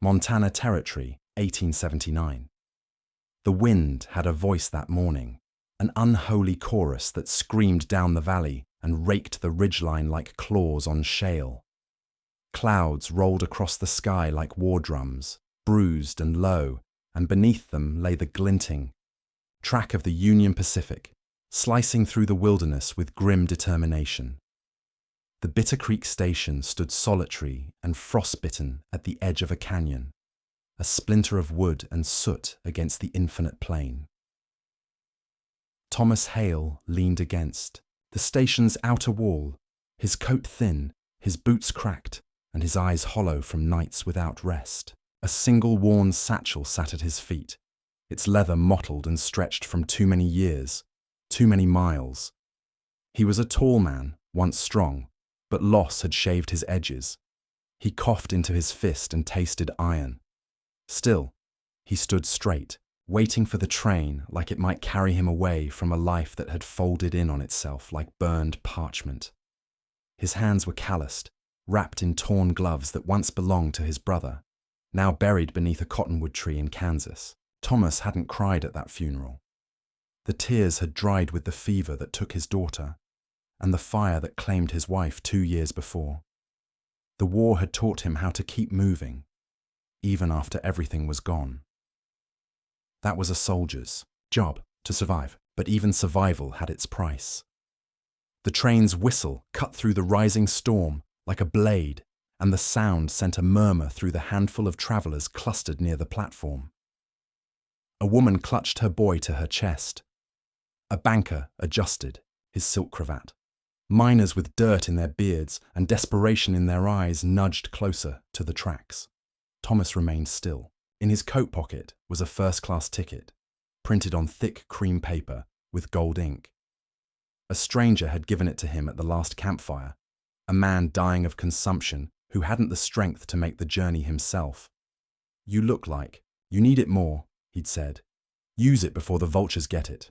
Montana Territory, 1879. The wind had a voice that morning, an unholy chorus that screamed down the valley and raked the ridgeline like claws on shale. Clouds rolled across the sky like war drums, bruised and low, and beneath them lay the glinting track of the Union Pacific, slicing through the wilderness with grim determination. The Bitter Creek Station stood solitary and frostbitten at the edge of a canyon, a splinter of wood and soot against the infinite plain. Thomas Hale leaned against the station's outer wall, his coat thin, his boots cracked, and his eyes hollow from nights without rest. A single worn satchel sat at his feet, its leather mottled and stretched from too many years, too many miles. He was a tall man, once strong, but loss had shaved his edges. He coughed into his fist and tasted iron. Still, he stood straight, waiting for the train like it might carry him away from a life that had folded in on itself like burned parchment. His hands were calloused, wrapped in torn gloves that once belonged to his brother, now buried beneath a cottonwood tree in Kansas. Thomas hadn't cried at that funeral. The tears had dried with the fever that took his daughter, and the fire that claimed his wife 2 years before. The war had taught him how to keep moving, even after everything was gone. That was a soldier's job, to survive, but even survival had its price. The train's whistle cut through the rising storm like a blade, and the sound sent a murmur through the handful of travelers clustered near the platform. A woman clutched her boy to her chest. A banker adjusted his silk cravat. Miners with dirt in their beards and desperation in their eyes nudged closer to the tracks. Thomas remained still. In his coat pocket was a first-class ticket, printed on thick cream paper with gold ink. A stranger had given it to him at the last campfire, a man dying of consumption who hadn't the strength to make the journey himself. "You look like you need it more," he'd said. "Use it before the vultures get it."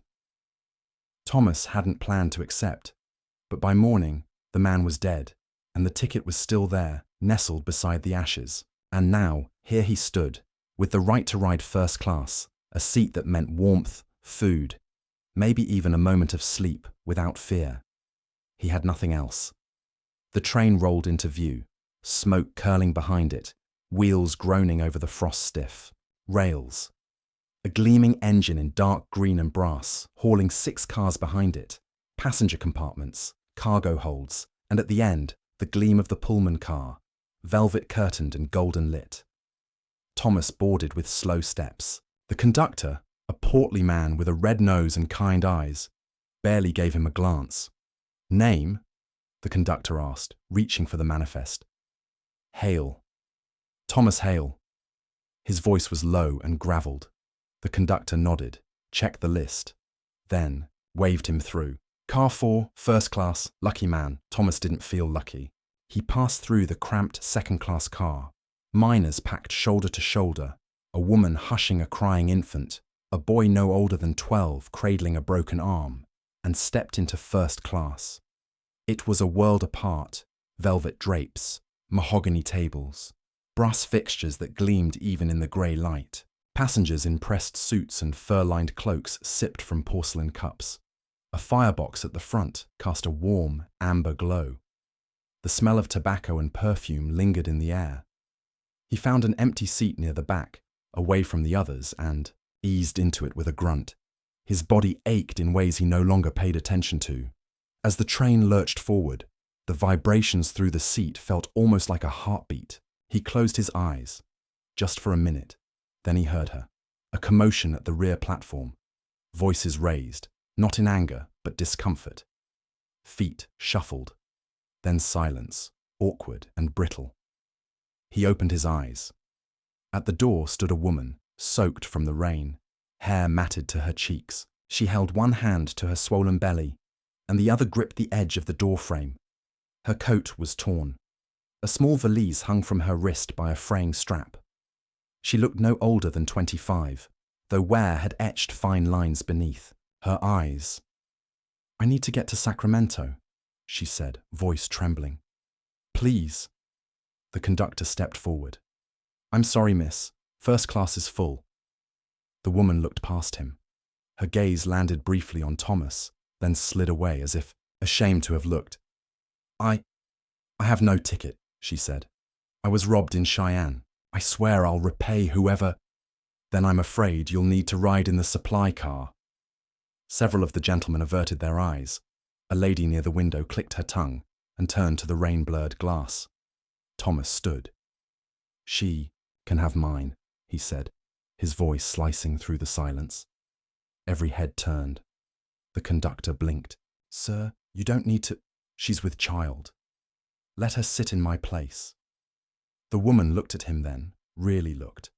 Thomas hadn't planned to accept, but by morning the man was dead, and the ticket was still there, nestled beside the ashes. And now, here he stood, with the right to ride first class, a seat that meant warmth, food, maybe even a moment of sleep without fear. He had nothing else. The train rolled into view, smoke curling behind it, wheels groaning over the frost-stiff rails. A gleaming engine in dark green and brass, hauling 6 cars behind it, passenger compartments, cargo holds, and at the end, the gleam of the Pullman car, velvet curtained and golden lit. Thomas boarded with slow steps. The conductor, a portly man with a red nose and kind eyes, barely gave him a glance. "Name?" the conductor asked, reaching for the manifest. "Hale. Thomas Hale." His voice was low and gravelled. The conductor nodded, checked the list, then waved him through. "Car 4, first class, lucky man." Thomas didn't feel lucky. He passed through the cramped second-class car. Miners packed shoulder to shoulder, a woman hushing a crying infant, a boy no older than 12 cradling a broken arm, and stepped into first class. It was a world apart, velvet drapes, mahogany tables, brass fixtures that gleamed even in the grey light. Passengers in pressed suits and fur-lined cloaks sipped from porcelain cups. A firebox at the front cast a warm, amber glow. The smell of tobacco and perfume lingered in the air. He found an empty seat near the back, away from the others, and eased into it with a grunt. His body ached in ways he no longer paid attention to. As the train lurched forward, the vibrations through the seat felt almost like a heartbeat. He closed his eyes, just for a minute. Then he heard her, a commotion at the rear platform. Voices raised, not in anger, but discomfort. Feet shuffled. Then silence, awkward and brittle. He opened his eyes. At the door stood a woman, soaked from the rain, hair matted to her cheeks. She held one hand to her swollen belly, and the other gripped the edge of the doorframe. Her coat was torn. A small valise hung from her wrist by a fraying strap. She looked no older than 25, though wear had etched fine lines beneath. Her eyes. "I need to get to Sacramento," she said, voice trembling. "Please." The conductor stepped forward. I'm sorry, miss. First class is full. The woman looked past him. Her gaze landed briefly on Thomas, then slid away as if ashamed to have looked. I have no ticket, she said. I was robbed in Cheyenne. I swear I'll repay whoever. Then I'm afraid you'll need to ride in the supply car. Several of the gentlemen averted their eyes. A lady near the window clicked her tongue and turned to the rain-blurred glass. Thomas stood. She can have mine, he said, his voice slicing through the silence. Every head turned. The conductor blinked. Sir, you don't need to. She's with child. Let her sit in my place. The woman looked at him then, really looked.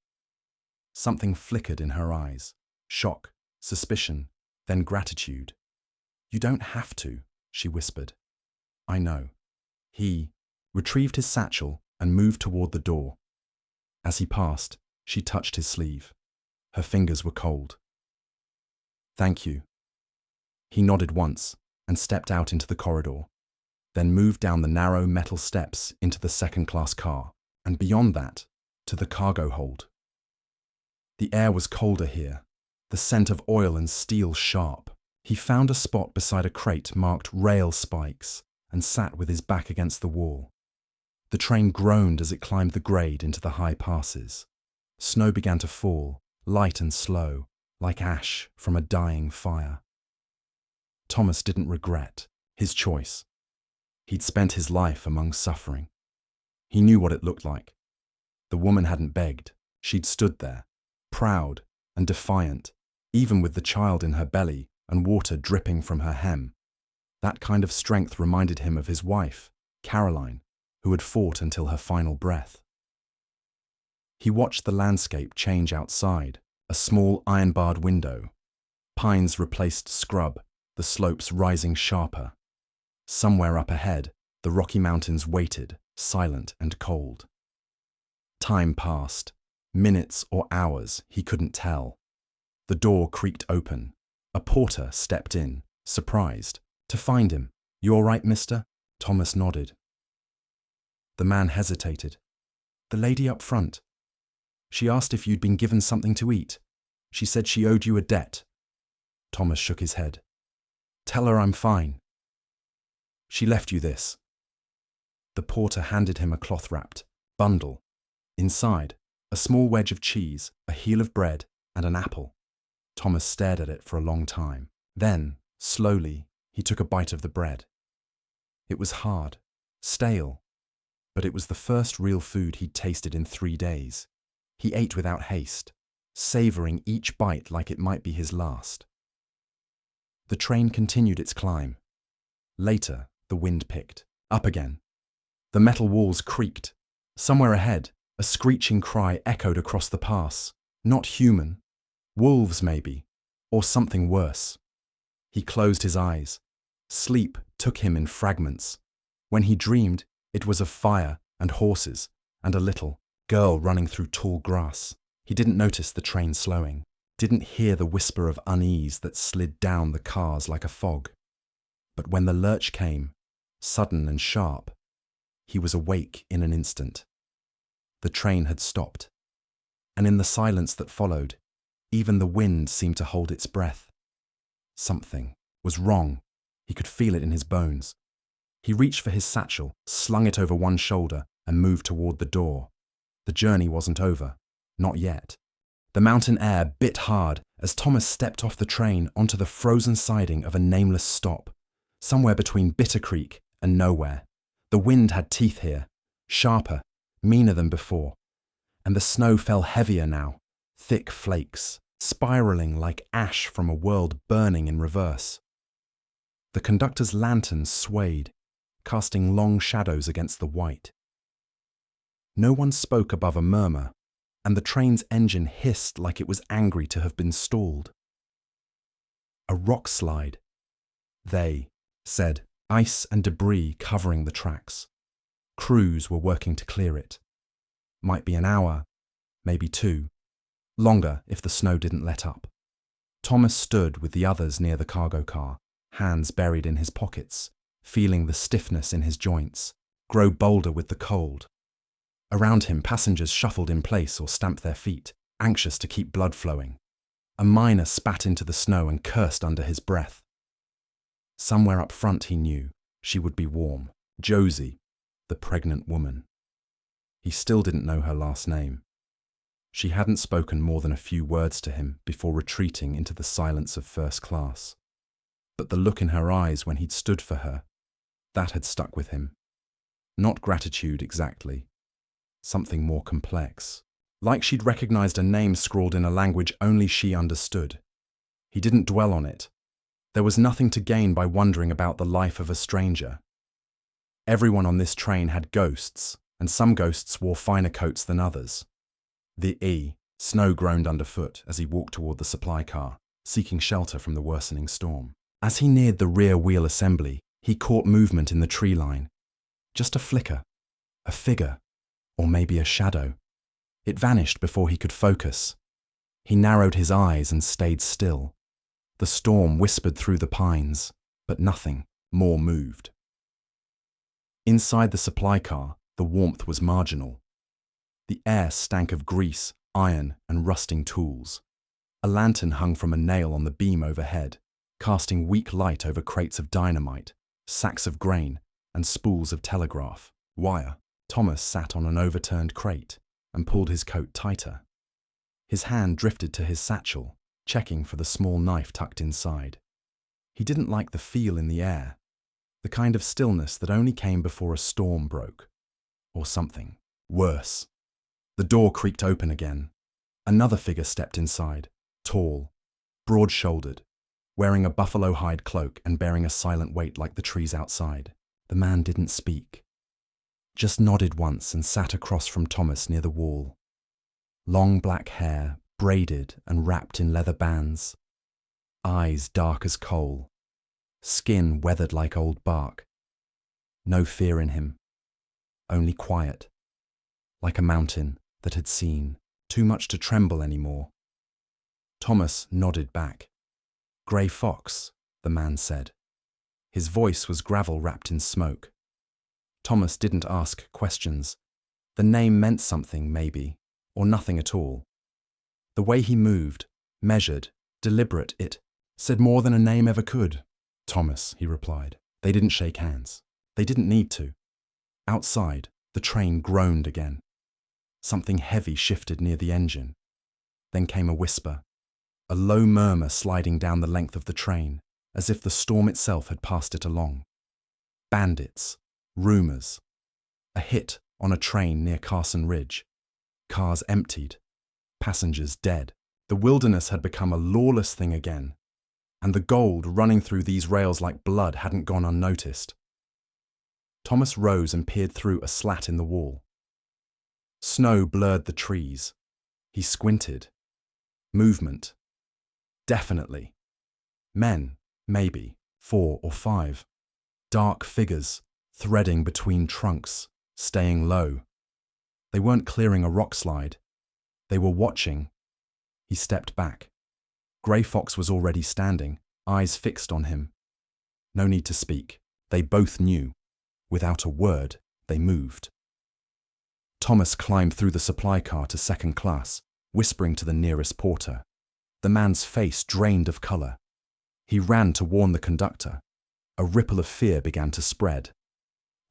Something flickered in her eyes. Shock, suspicion, then gratitude. You don't have to, she whispered. I know. He retrieved his satchel and moved toward the door. As he passed, she touched his sleeve. Her fingers were cold. Thank you. He nodded once and stepped out into the corridor, then moved down the narrow metal steps into the second-class car, and beyond that, to the cargo hold. The air was colder here, the scent of oil and steel sharp. He found a spot beside a crate marked rail spikes and sat with his back against the wall. The train groaned as it climbed the grade into the high passes. Snow began to fall, light and slow, like ash from a dying fire. Thomas didn't regret his choice. He'd spent his life among suffering. He knew what it looked like. The woman hadn't begged. She'd stood there, proud and defiant, even with the child in her belly and water dripping from her hem. That kind of strength reminded him of his wife, Caroline, who had fought until her final breath. He watched the landscape change outside, a small iron-barred window. Pines replaced scrub, the slopes rising sharper. Somewhere up ahead, the Rocky Mountains waited, silent and cold. Time passed. Minutes or hours, he couldn't tell. The door creaked open. A porter stepped in, surprised, to find him. You all right, mister? Thomas nodded. The man hesitated. The lady up front. She asked if you'd been given something to eat. She said she owed you a debt. Thomas shook his head. Tell her I'm fine. She left you this. The porter handed him a cloth-wrapped bundle. Inside, a small wedge of cheese, a heel of bread, and an apple. Thomas stared at it for a long time. Then, slowly, he took a bite of the bread. It was hard, stale, but it was the first real food he'd tasted in 3 days. He ate without haste, savoring each bite like it might be his last. The train continued its climb. Later, the wind picked up again. The metal walls creaked. Somewhere ahead, a screeching cry echoed across the pass. Not human. Wolves, maybe, or something worse. He closed his eyes. Sleep took him in fragments. When he dreamed, it was of fire and horses and a little girl running through tall grass. He didn't notice the train slowing, didn't hear the whisper of unease that slid down the cars like a fog. But when the lurch came, sudden and sharp, he was awake in an instant. The train had stopped, and in the silence that followed, even the wind seemed to hold its breath. Something was wrong. He could feel it in his bones. He reached for his satchel, slung it over one shoulder, and moved toward the door. The journey wasn't over. Not yet. The mountain air bit hard as Thomas stepped off the train onto the frozen siding of a nameless stop, somewhere between Bitter Creek and nowhere. The wind had teeth here, sharper, meaner than before, and the snow fell heavier now, thick flakes, spiraling like ash from a world burning in reverse. The conductor's lantern swayed, casting long shadows against the white. No one spoke above a murmur, and the train's engine hissed like it was angry to have been stalled. A rock slide, they said, ice and debris covering the tracks. Crews were working to clear it. Might be an hour, maybe 2. Longer if the snow didn't let up. Thomas stood with the others near the cargo car, hands buried in his pockets, feeling the stiffness in his joints, grow bolder with the cold. Around him, passengers shuffled in place or stamped their feet, anxious to keep blood flowing. A miner spat into the snow and cursed under his breath. Somewhere up front, he knew, she would be warm. Josie, the pregnant woman. He still didn't know her last name. She hadn't spoken more than a few words to him before retreating into the silence of first class. But the look in her eyes when he'd stood for her, that had stuck with him. Not gratitude exactly. Something more complex. Like she'd recognized a name scrawled in a language only she understood. He didn't dwell on it. There was nothing to gain by wondering about the life of a stranger. Everyone on this train had ghosts, and some ghosts wore finer coats than others. Snow groaned underfoot as he walked toward the supply car, seeking shelter from the worsening storm. As he neared the rear wheel assembly, he caught movement in the tree line. Just a flicker, a figure, or maybe a shadow. It vanished before he could focus. He narrowed his eyes and stayed still. The storm whispered through the pines, but nothing more moved. Inside the supply car, the warmth was marginal. The air stank of grease, iron, and rusting tools. A lantern hung from a nail on the beam overhead, casting weak light over crates of dynamite, sacks of grain, and spools of telegraph wire. Thomas sat on an overturned crate and pulled his coat tighter. His hand drifted to his satchel, checking for the small knife tucked inside. He didn't like the feel in the air, the kind of stillness that only came before a storm broke. Or something worse. The door creaked open again. Another figure stepped inside, tall, broad-shouldered, wearing a buffalo hide cloak and bearing a silent weight like the trees outside. The man didn't speak, just nodded once and sat across from Thomas near the wall. Long black hair, braided and wrapped in leather bands. Eyes dark as coal. Skin weathered like old bark. No fear in him, only quiet, like a mountain that had seen too much to tremble anymore. Thomas nodded back. "Grey Fox," the man said. His voice was gravel wrapped in smoke. Thomas didn't ask questions. The name meant something, maybe, or nothing at all. The way he moved, measured, deliberate, it said more than a name ever could. "Thomas," he replied. They didn't shake hands. They didn't need to. Outside, the train groaned again. Something heavy shifted near the engine. Then came a whisper, a low murmur sliding down the length of the train, as if the storm itself had passed it along. Bandits, rumors, a hit on a train near Carson Ridge. Cars emptied, passengers dead. The wilderness had become a lawless thing again, and the gold running through these rails like blood hadn't gone unnoticed. Thomas rose and peered through a slat in the wall. Snow blurred the trees. He squinted. Movement. Definitely. Men, maybe, 4 or 5. Dark figures, threading between trunks, staying low. They weren't clearing a rock slide. They were watching. He stepped back. Grey Fox was already standing, eyes fixed on him. No need to speak. They both knew. Without a word, they moved. Thomas climbed through the supply car to 2nd class, whispering to the nearest porter. The man's face drained of colour. He ran to warn the conductor. A ripple of fear began to spread.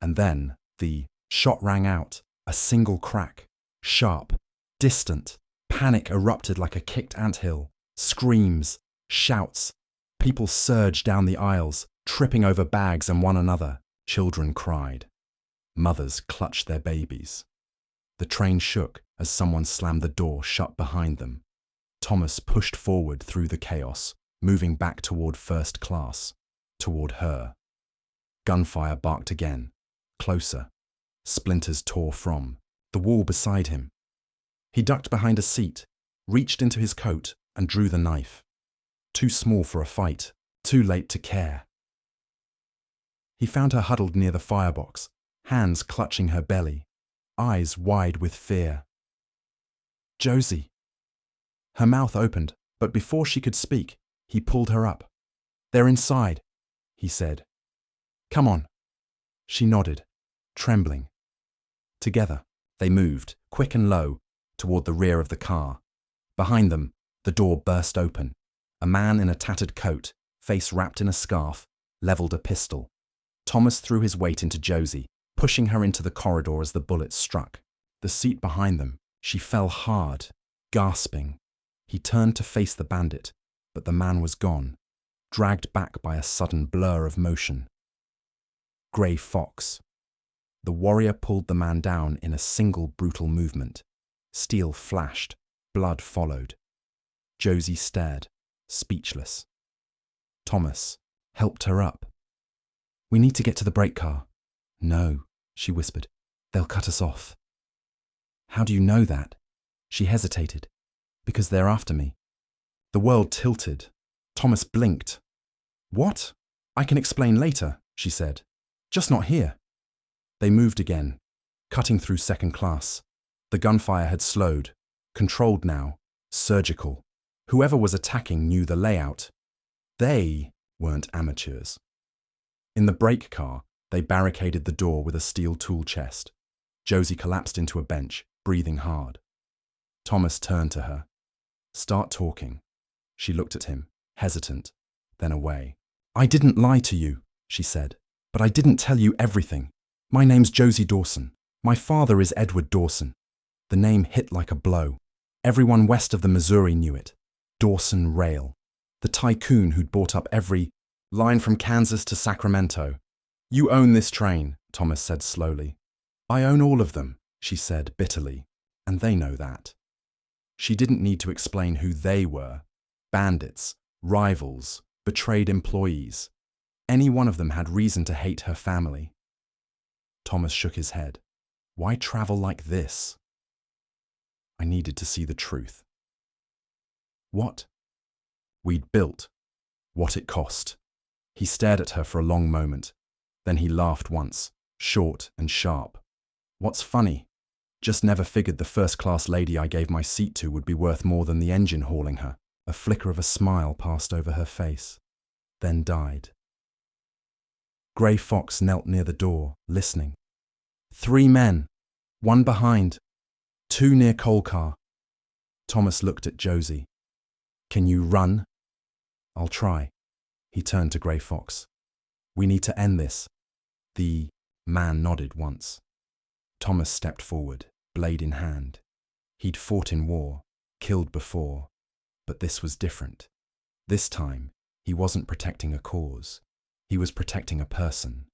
And then the shot rang out, a single crack, sharp, distant. Panic erupted like a kicked anthill. Screams, shouts. People surged down the aisles, tripping over bags and one another. Children cried. Mothers clutched their babies. The train shook as someone slammed the door shut behind them. Thomas pushed forward through the chaos, moving back toward 1st class, toward her. Gunfire barked again, closer. Splinters tore from the wall beside him. He ducked behind a seat, reached into his coat, and drew the knife. Too small for a fight, too late to care. He found her huddled near the firebox, hands clutching her belly, eyes wide with fear. "Josie." Her mouth opened, but before she could speak, he pulled her up. "They're inside," he said. "Come on." She nodded, trembling. Together, They moved, quick and low, toward the rear of the car. Behind them, the door burst open. A man in a tattered coat, face wrapped in a scarf, leveled a pistol. Thomas threw his weight into Josie, pushing her into the corridor as the bullet struck. The seat behind them, she fell hard, gasping. He turned to face the bandit, but the man was gone, dragged back by a sudden blur of motion. Grey Fox. The warrior pulled the man down in a single brutal movement. Steel flashed, blood followed. Josie stared, speechless. Thomas helped her up. "We need to get to the brake car." "No," she whispered. "They'll cut us off." "How do you know that?" She hesitated. "Because they're after me." The world tilted. Thomas blinked. "What? I can explain later," she said. "Just not here." They moved again, cutting through 2nd Class. The gunfire had slowed, controlled now, surgical. Whoever was attacking knew the layout. They weren't amateurs. In the brake car, they barricaded the door with a steel tool chest. Josie collapsed into a bench, breathing hard. Thomas turned to her. "Start talking." She looked at him, hesitant, then away. "I didn't lie to you," she said, "but I didn't tell you everything. My name's Josie Dawson. My father is Edward Dawson." The name hit like a blow. Everyone west of the Missouri knew it. Dawson Rail. The tycoon who'd bought up every line from Kansas to Sacramento. "You own this train," Thomas said slowly. "I own all of them," she said bitterly, "and they know that." She didn't need to explain who they were. Bandits, rivals, betrayed employees. Any one of them had reason to hate her family. Thomas shook his head. Why travel like this? I needed to see the truth. What? We'd built. What it cost. He stared at her for a long moment. Then he laughed once, short and sharp. What's funny? Just never figured the first-class lady I gave my seat to would be worth more than the engine hauling her. A flicker of a smile passed over her face, then died. Grey Fox knelt near the door, listening. 3 men, 1 behind, 2 near coal car. Thomas looked at Josie. Can you run? I'll try. He turned to Grey Fox. We need to end this. The man nodded once. Thomas stepped forward, blade in hand. He'd fought in war, killed before, but this was different. This time, he wasn't protecting a cause. He was protecting a person,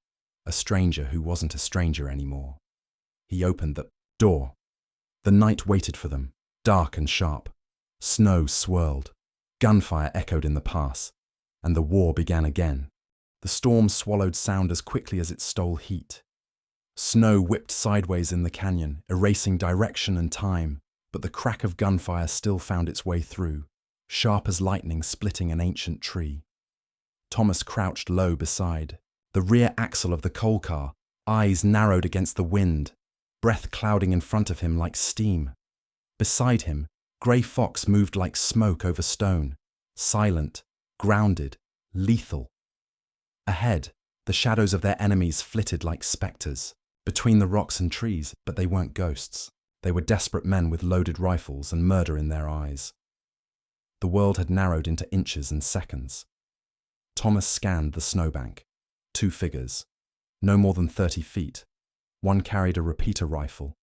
a stranger who wasn't a stranger anymore. He opened the door. The night waited for them, dark and sharp. Snow swirled. Gunfire echoed in the pass, and the war began again. The storm swallowed sound as quickly as it stole heat. Snow whipped sideways in the canyon, erasing direction and time, but the crack of gunfire still found its way through, sharp as lightning splitting an ancient tree. Thomas crouched low beside, the rear axle of the coal car, eyes narrowed against the wind, breath clouding in front of him like steam. Beside him, Grey Fox moved like smoke over stone, silent, grounded, lethal. Ahead, the shadows of their enemies flitted like spectres, between the rocks and trees, but they weren't ghosts. They were desperate men with loaded rifles and murder in their eyes. The world had narrowed into inches and seconds. Thomas scanned the snowbank. 2 figures, no more than 30 feet. One carried a repeater rifle,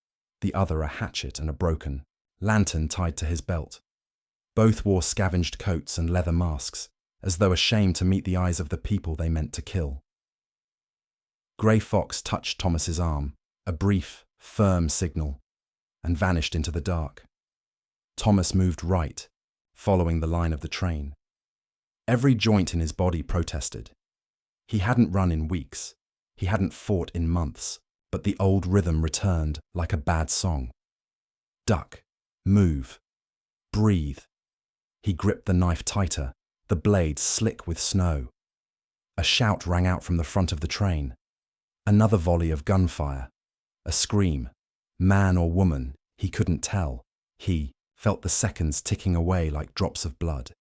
the other a hatchet and a broken lantern tied to his belt. Both wore scavenged coats and leather masks, as though ashamed to meet the eyes of the people they meant to kill. Grey Fox touched Thomas's arm, a brief, firm signal, and vanished into the dark. Thomas moved right, following the line of the train. Every joint in his body protested. He hadn't run in weeks. He hadn't fought in months, but the old rhythm returned like a bad song. Duck, move, breathe. He gripped the knife tighter, the blade slick with snow. A shout rang out from the front of the train. Another volley of gunfire. A scream. Man or woman, he couldn't tell. He felt the seconds ticking away like drops of blood.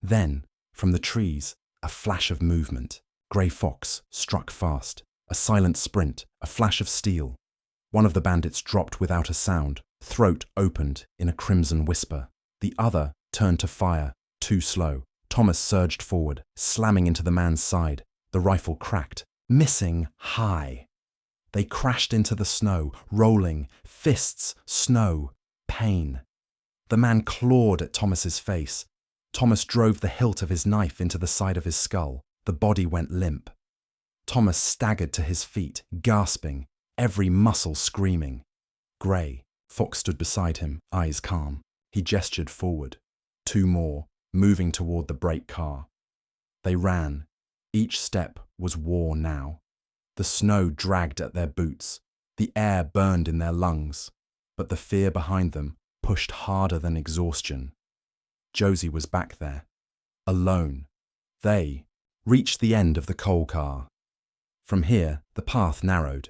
Then, from the trees, a flash of movement. Grey Fox struck fast. A silent sprint, a flash of steel. One of the bandits dropped without a sound, throat opened in a crimson whisper. The other turned to fire, too slow. Thomas surged forward, slamming into the man's side. The rifle cracked, missing high. They crashed into the snow, rolling, fists, snow, pain. The man clawed at Thomas's face. Thomas drove the hilt of his knife into the side of his skull. The body went limp. Thomas staggered to his feet, gasping, every muscle screaming. Gray Fox stood beside him, eyes calm. He gestured forward. 2 more, moving toward the brake car. They ran. Each step was war now. The snow dragged at their boots. The air burned in their lungs. But the fear behind them pushed harder than exhaustion. Josie was back there, alone. They reached the end of the coal car. From here, the path narrowed.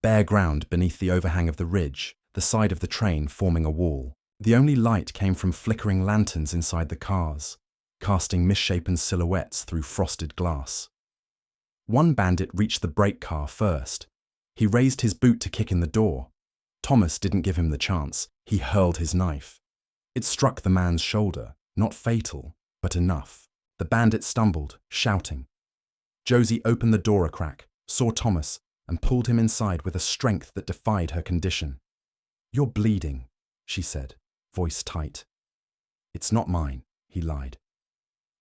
Bare ground beneath the overhang of the ridge, the side of the train forming a wall. The only light came from flickering lanterns inside the cars, casting misshapen silhouettes through frosted glass. One bandit reached the brake car first. He raised his boot to kick in the door. Thomas didn't give him the chance. He hurled his knife. It struck the man's shoulder, not fatal, but enough. The bandit stumbled, shouting. Josie opened the door a crack, saw Thomas, and pulled him inside with a strength that defied her condition. "You're bleeding," she said, voice tight. "It's not mine," he lied.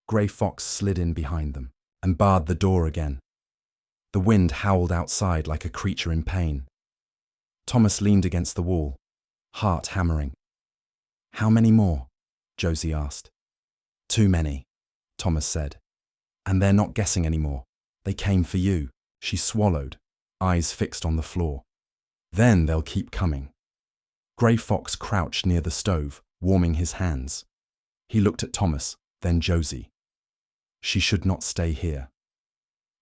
Grey Fox slid in behind them and barred the door again. The wind howled outside like a creature in pain. Thomas leaned against the wall, heart hammering. "How many more?" Josie asked. "Too many," Thomas said. "And they're not guessing anymore. They came for you." She swallowed, eyes fixed on the floor. "Then they'll keep coming." Grey Fox crouched near the stove, warming his hands. He looked at Thomas, then Josie. "She should not stay here."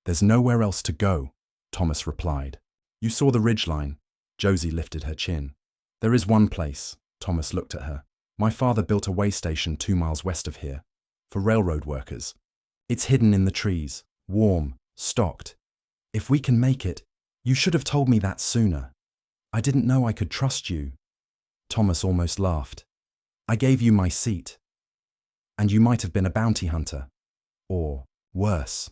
"There's nowhere else to go," Thomas replied. "You saw the ridgeline." Josie lifted her chin. "There is one place." Thomas looked at her. "My father built a way station 2 miles west of here, for railroad workers. It's hidden in the trees, warm, stocked. If we can make it, you should have told me that sooner. I didn't know I could trust you." Thomas almost laughed. "I gave you my seat. And you might have been a bounty hunter. Or, worse,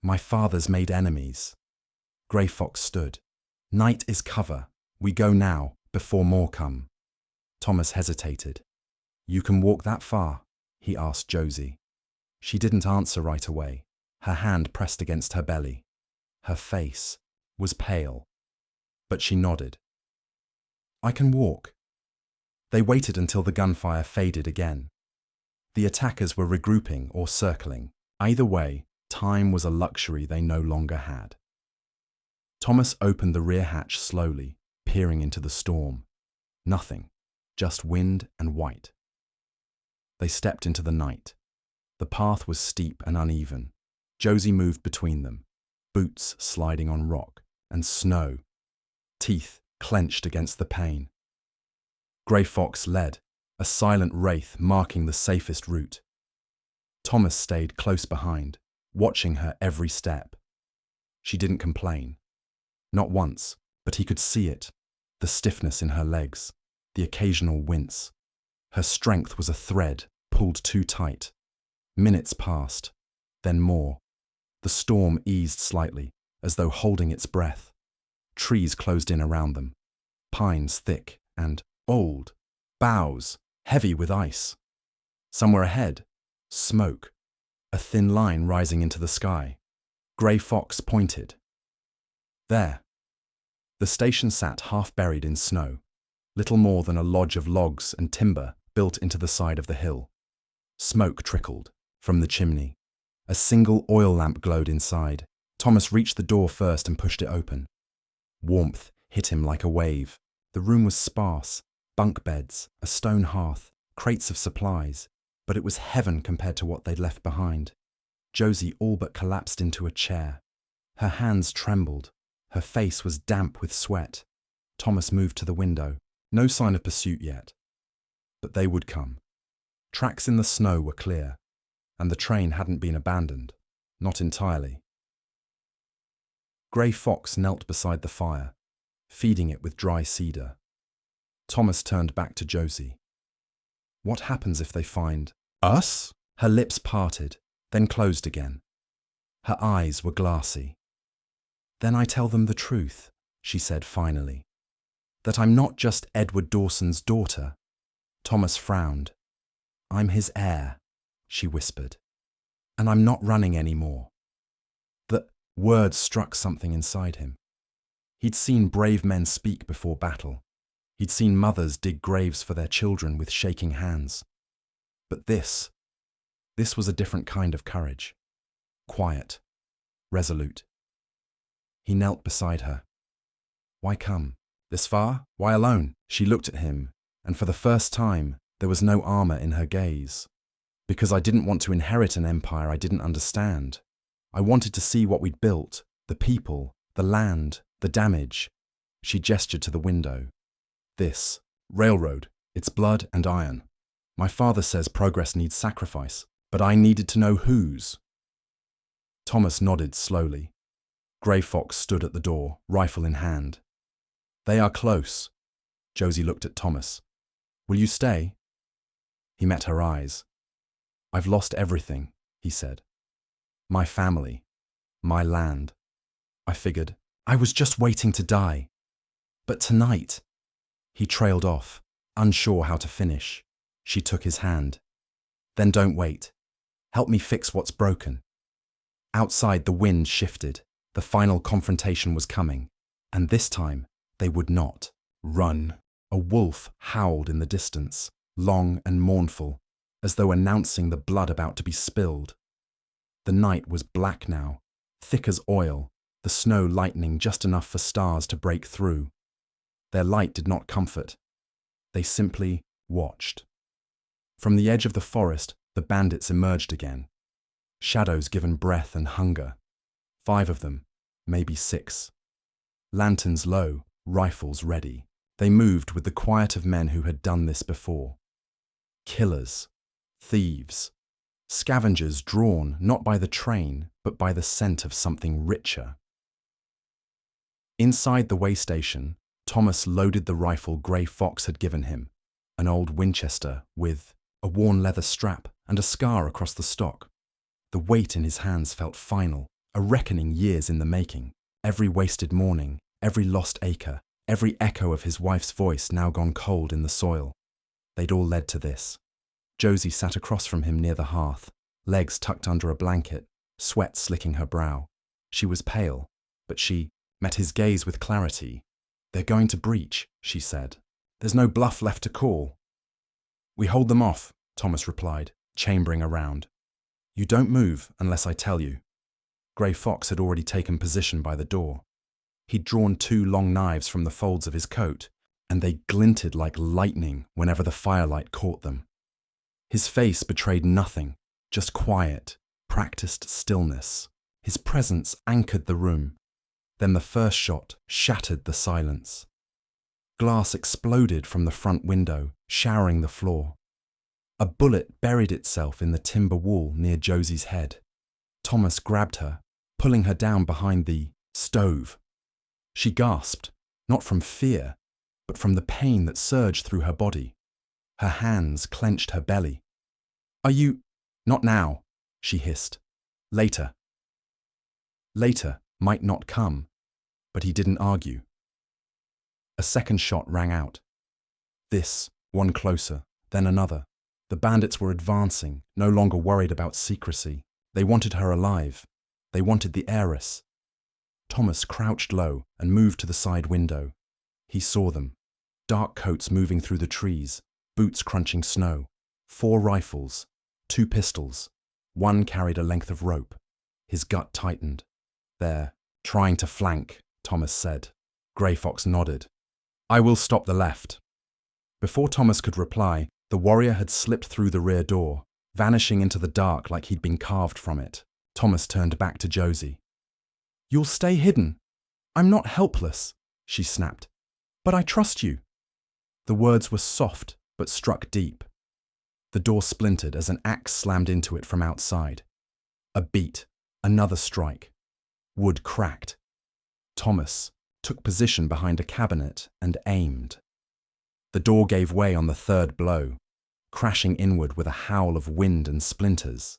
my father's made enemies." Grey Fox stood. "Night is cover. We go now, before more come." Thomas hesitated. "You can walk that far?" he asked Josie. She didn't answer right away. Her hand pressed against her belly. Her face was pale, but she nodded. "I can walk." They waited until the gunfire faded again. The attackers were regrouping or circling. Either way, time was a luxury they no longer had. Thomas opened the rear hatch slowly, peering into the storm. Nothing, just wind and white. They stepped into the night. The path was steep and uneven. Josie moved between them, boots sliding on rock and snow, teeth clenched against the pain. Grey Fox led, a silent wraith marking the safest route. Thomas stayed close behind, watching her every step. She didn't complain. Not once, but he could see it, the stiffness in her legs, the occasional wince. Her strength was a thread pulled too tight. Minutes passed, then more. The storm eased slightly, as though holding its breath. Trees closed in around them, pines thick and old, boughs heavy with ice. Somewhere ahead, smoke, a thin line rising into the sky. Grey Fox pointed. There. The station sat half buried in snow, little more than a lodge of logs and timber built into the side of the hill. Smoke trickled from the chimney. A single oil lamp glowed inside. Thomas reached the door first and pushed it open. Warmth hit him like a wave. The room was sparse, bunk beds, a stone hearth, crates of supplies, but it was heaven compared to what they'd left behind. Josie all but collapsed into a chair. Her hands trembled. Her face was damp with sweat. Thomas moved to the window. No sign of pursuit yet. But they would come. Tracks in the snow were clear, and the train hadn't been abandoned. Not entirely. Grey Fox knelt beside the fire. feeding it with dry cedar. Thomas turned back to Josie. What happens if they find us? Her lips parted, then closed again. Her eyes were glassy. Then I tell them the truth, she said finally. That I'm not just Edward Dawson's daughter. Thomas frowned. I'm his heir, she whispered. And I'm not running anymore. The words struck something inside him. He'd seen brave men speak before battle. He'd seen mothers dig graves for their children with shaking hands. But this was a different kind of courage. Quiet, resolute. He knelt beside her. Why come? This far? Why alone? She looked at him, and for the first time, there was no armor in her gaze. Because I didn't want to inherit an empire I didn't understand. I wanted to see what we'd built, the people, the land, the damage. She gestured to the window. This railroad, it's blood and iron. My father says progress needs sacrifice, but I needed to know whose. Thomas nodded slowly. Grey Fox stood at the door, rifle in hand. They are close. Josie looked at Thomas. Will you stay? He met her eyes. I've lost everything, he said. My family, my land. I figured I was just waiting to die. But tonight, he trailed off, unsure how to finish. She took his hand. Then don't wait. Help me fix what's broken. Outside, the wind shifted. The final confrontation was coming. And this time, they would not run. A wolf howled in the distance, long and mournful, as though announcing the blood about to be spilled. The night was black now, thick as oil, the snow lightening just enough for stars to break through. Their light did not comfort. They simply watched. From the edge of the forest, the bandits emerged again. Shadows given breath and hunger. 5 of them, maybe 6. Lanterns low, rifles ready. They moved with the quiet of men who had done this before. Killers, thieves, scavengers drawn not by the train, but by the scent of something richer. Inside the way station, Thomas loaded the rifle Grey Fox had given him, an old Winchester with a worn leather strap and a scar across the stock. The weight in his hands felt final, a reckoning years in the making. Every wasted morning, every lost acre, every echo of his wife's voice now gone cold in the soil. They'd all led to this. Josie sat across from him near the hearth, legs tucked under a blanket, sweat slicking her brow. She was pale, but she met his gaze with clarity. They're going to breach, she said. There's no bluff left to call. We hold them off, Thomas replied, chambering around. You don't move unless I tell you. Grey Fox had already taken position by the door. He'd drawn 2 long knives from the folds of his coat, and they glinted like lightning whenever the firelight caught them. His face betrayed nothing, just quiet, practiced stillness. His presence anchored the room. Then the first shot shattered the silence. Glass exploded from the front window, showering the floor. A bullet buried itself in the timber wall near Josie's head. Thomas grabbed her, pulling her down behind the stove. She gasped, not from fear, but from the pain that surged through her body. Her hands clenched her belly. Are you— Not now, she hissed. Later. Later might not come, but he didn't argue. A second shot rang out. This, one closer, then another. The bandits were advancing, no longer worried about secrecy. They wanted her alive. They wanted the heiress. Thomas crouched low and moved to the side window. He saw them. Dark coats moving through the trees, boots crunching snow. 4 rifles, 2 pistols. One carried a length of rope. His gut tightened. They're trying to flank, Thomas said. Grey Fox nodded. I will stop the left. Before Thomas could reply, the warrior had slipped through the rear door, vanishing into the dark like he'd been carved from it. Thomas turned back to Josie. You'll stay hidden. I'm not helpless, she snapped. But I trust you. The words were soft, but struck deep. The door splintered as an axe slammed into it from outside. A beat, another strike. Wood cracked. Thomas took position behind a cabinet, and aimed. The door gave way on the third blow, crashing inward with a howl of wind and splinters.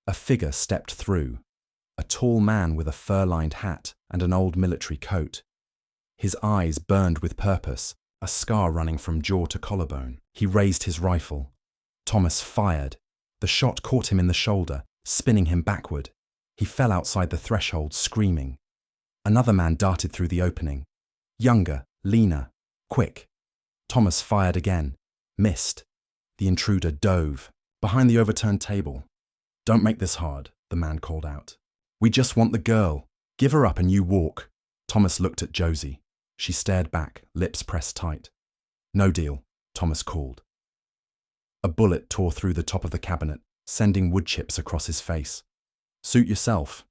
A figure stepped through, a tall man with a fur-lined hat and an old military coat. His eyes burned with purpose, a scar running from jaw to collarbone. He raised his rifle. Thomas fired. The shot caught him in the shoulder, spinning him backward. He fell outside the threshold, screaming. Another man darted through the opening. Younger, leaner, quick. Thomas fired again. Missed. The intruder dove. Behind the overturned table. "Don't make this hard," the man called out. "We just want the girl. Give her up and you walk." Thomas looked at Josie. She stared back, lips pressed tight. "No deal," Thomas called. A bullet tore through the top of the cabinet, sending wood chips across his face. "Suit yourself."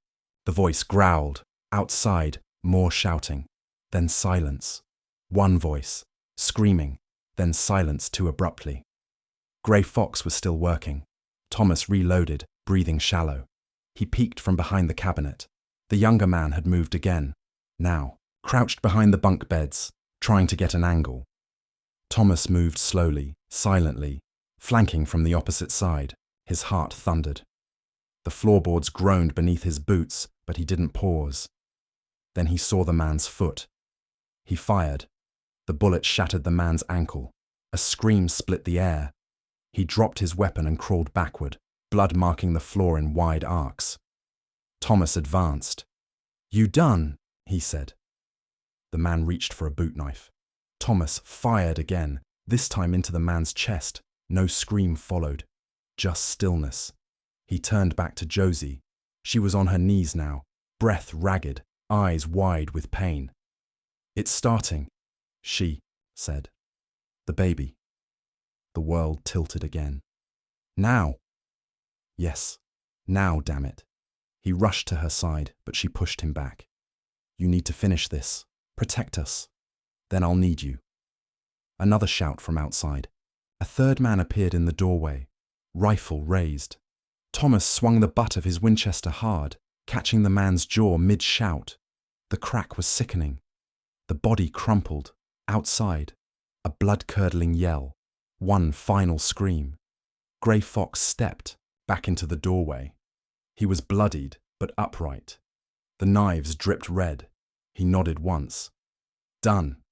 The voice growled. Outside, more shouting. Then silence. One voice, screaming, then silence too abruptly. Grey Fox was still working. Thomas reloaded, breathing shallow. He peeked from behind the cabinet. The younger man had moved again, now, crouched behind the bunk beds, trying to get an angle. Thomas moved slowly, silently, flanking from the opposite side. His heart thundered. The floorboards groaned beneath his boots, but he didn't pause. Then he saw the man's foot. He fired. The bullet shattered the man's ankle. A scream split the air. He dropped his weapon and crawled backward, blood marking the floor in wide arcs. Thomas advanced. "You done?" he said. The man reached for a boot knife. Thomas fired again, this time into the man's chest. No scream followed, just stillness. He turned back to Josie. She was on her knees now, breath ragged, eyes wide with pain. "It's starting," she said. "The baby." The world tilted again. "Now!" "Yes, now, damn it." He rushed to her side, but she pushed him back. "You need to finish this. Protect us. Then I'll need you." Another shout from outside. A third man appeared in the doorway, rifle raised. Thomas swung the butt of his Winchester hard, catching the man's jaw mid-shout. The crack was sickening. The body crumpled. Outside, a blood-curdling yell. One final scream. Grey Fox stepped back into the doorway. He was bloodied, but upright. The knives dripped red. He nodded once. "Done."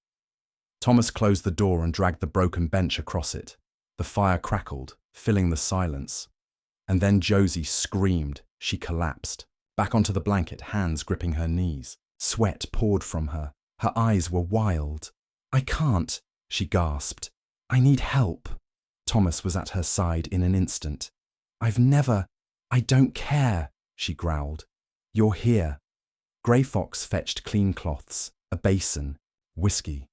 Thomas closed the door and dragged the broken bench across it. The fire crackled, filling the silence. And then Josie screamed. She collapsed. Back onto the blanket, hands gripping her knees. Sweat poured from her. Her eyes were wild. "I can't," she gasped. "I need help." Thomas was at her side in an instant. "I don't care," she growled. "You're here." Grey Fox fetched clean cloths, a basin, whiskey.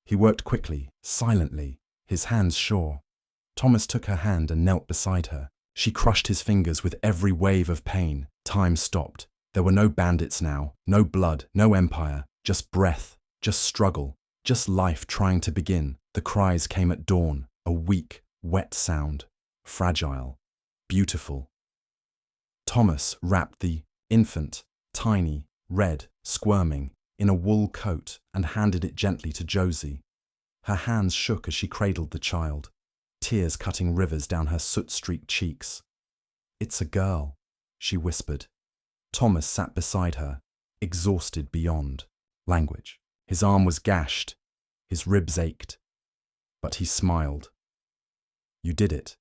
He worked quickly, silently, his hands sure. Thomas took her hand and knelt beside her. She crushed his fingers with every wave of pain. Time stopped. There were no bandits now, no blood, no empire, just breath, just struggle, just life trying to begin. The cries came at dawn, a weak, wet sound, fragile, beautiful. Thomas wrapped the infant, tiny, red, squirming, in a wool coat and handed it gently to Josie. Her hands shook as she cradled the child, tears cutting rivers down her soot-streaked cheeks. "It's a girl," she whispered. Thomas sat beside her, exhausted beyond language. His arm was gashed, his ribs ached, but he smiled. "You did it."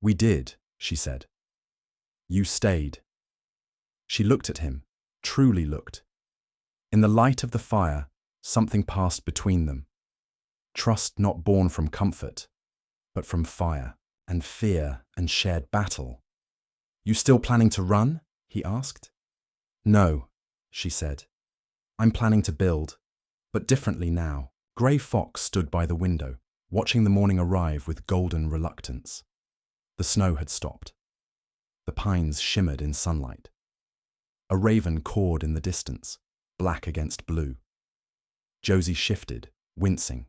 "We did," she said. "You stayed." She looked at him, truly looked. In the light of the fire, something passed between them. Trust not born from comfort, but from fire and fear and shared battle. "You still planning to run?" he asked. "No," she said. "I'm planning to build, but differently now." Grey Fox stood by the window, watching the morning arrive with golden reluctance. The snow had stopped. The pines shimmered in sunlight. A raven cawed in the distance, black against blue. Josie shifted, wincing.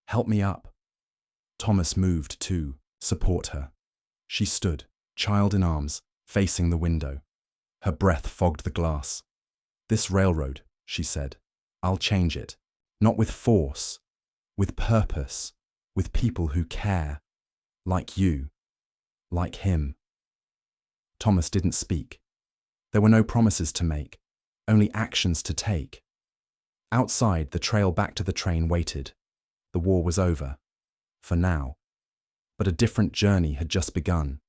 "Help me up." Thomas moved too, support her. She stood, child in arms, facing the window. Her breath fogged the glass. "This railroad," she said. I'll change it. Not with force, with purpose, with people who care. Like you. Like him. Thomas didn't speak. There were no promises to make, only actions to take. Outside, the trail back to the train waited. The war was over. For now. But a different journey had just begun.